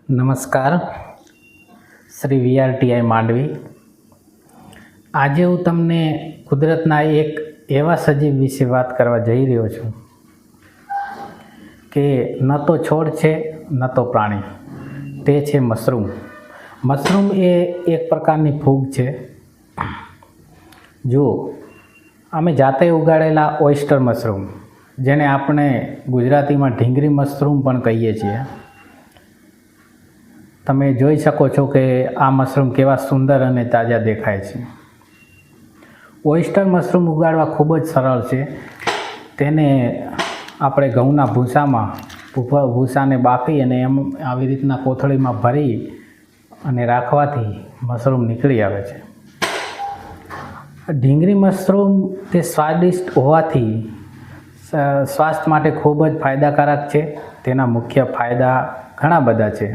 નમસ્કાર, શ્રી VRTI માંડવી. આજે હું તમને કુદરતના એક એવા સજીવ વિશે વાત કરવા જઈ રહ્યો છું કે ન તો છોડ છે ન તો પ્રાણી, તે છે મશરૂમ. મશરૂમ એ એક પ્રકારની ફૂગ છે. જો અમે જાતે ઉગાડેલા ઓયસ્ટર મશરૂમ, જેને આપણે ગુજરાતીમાં ઢીંગરી મશરૂમ પણ કહીએ છીએ, તમે જોઈ શકો છો કે આ મશરૂમ કેવા સુંદર અને તાજા દેખાય છે. ઓયસ્ટર મશરૂમ ઉગાડવા ખૂબ જ સરળ છે. તેને આપણે ઘઉંના ભૂસાને બાફી અને એમ આવી રીતના કોથળીમાં ભરી અને રાખવાથી મશરૂમ નીકળી આવે છે. ઢીંગરી મશરૂમ તે સ્વાદિષ્ટ હોવાથી સ્વાસ્થ્ય માટે ખૂબ જ ફાયદાકારક છે. તેના મુખ્ય ફાયદા ઘણા બધા છે,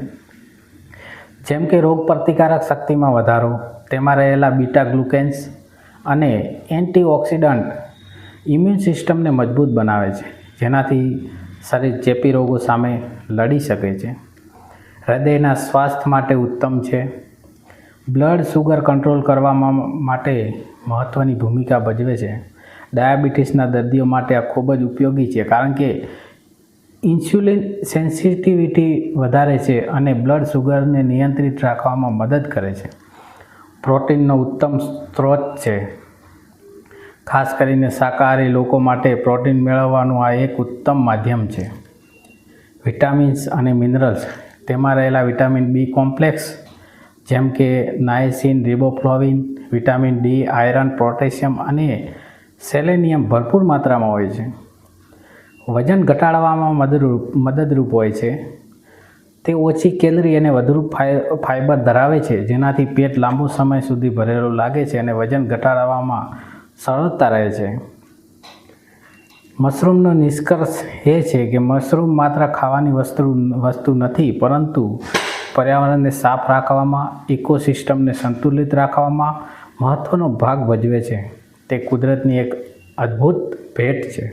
જેમ કે રોગ પ્રતિકારક શક્તિમાં વધારો, તેમાં રહેલા બીટા ગ્લુકેન્સ અને એન્ટીઓક્સિડન્ટ ઇમ્યુન સિસ્ટમને મજબૂત બનાવે છે, જેનાથી શરીર ચેપી રોગો સામે લડી શકે છે. હૃદયના સ્વાસ્થ્ય માટે ઉત્તમ છે. બ્લડ શુગર કંટ્રોલ કરવામાં માટે મહત્ત્વની ભૂમિકા ભજવે છે. ડાયાબિટીસના દર્દીઓ માટે આ ખૂબ જ ઉપયોગી છે, કારણ કે ઇન્સ્યુલિન સેન્સિટિવિટી વધારે છે અને બ્લડ શુગરને નિયંત્રિત રાખવામાં મદદ કરે છે. પ્રોટીનનો ઉત્તમ સ્ત્રોત છે. ખાસ કરીને શાકાહારી લોકો માટે પ્રોટીન મેળવવાનું આ એક ઉત્તમ માધ્યમ છે. વિટામિન્સ અને મિનરલ્સ, તેમાં રહેલા વિટામિન બી કોમ્પ્લેક્સ જેમ કે નાયસિન, રિબોફ્લાવિન, વિટામિન ડી, આયરન, પોટેશિયમ અને સેલેનિયમ ભરપૂર માત્રામાં હોય છે. વજન ઘટાડવામાં મદદરૂપ હોય છે. તે ઓછી કેલરી અને વધુ ફાઇબર ધરાવે છે, જેનાથી પેટ લાંબો સમય સુધી ભરેલું લાગે છે અને વજન ઘટાડવામાં સરળતા રહે છે. મશરૂમનો નિષ્કર્ષ એ છે કે મશરૂમ માત્ર ખાવાની વસ્તુ નથી, પરંતુ પર્યાવરણને સાફ રાખવામાં, ઇકોસિસ્ટમને સંતુલિત રાખવામાં મહત્ત્વનો ભાગ ભજવે છે. તે કુદરતની એક અદ્ભુત ભેટ છે.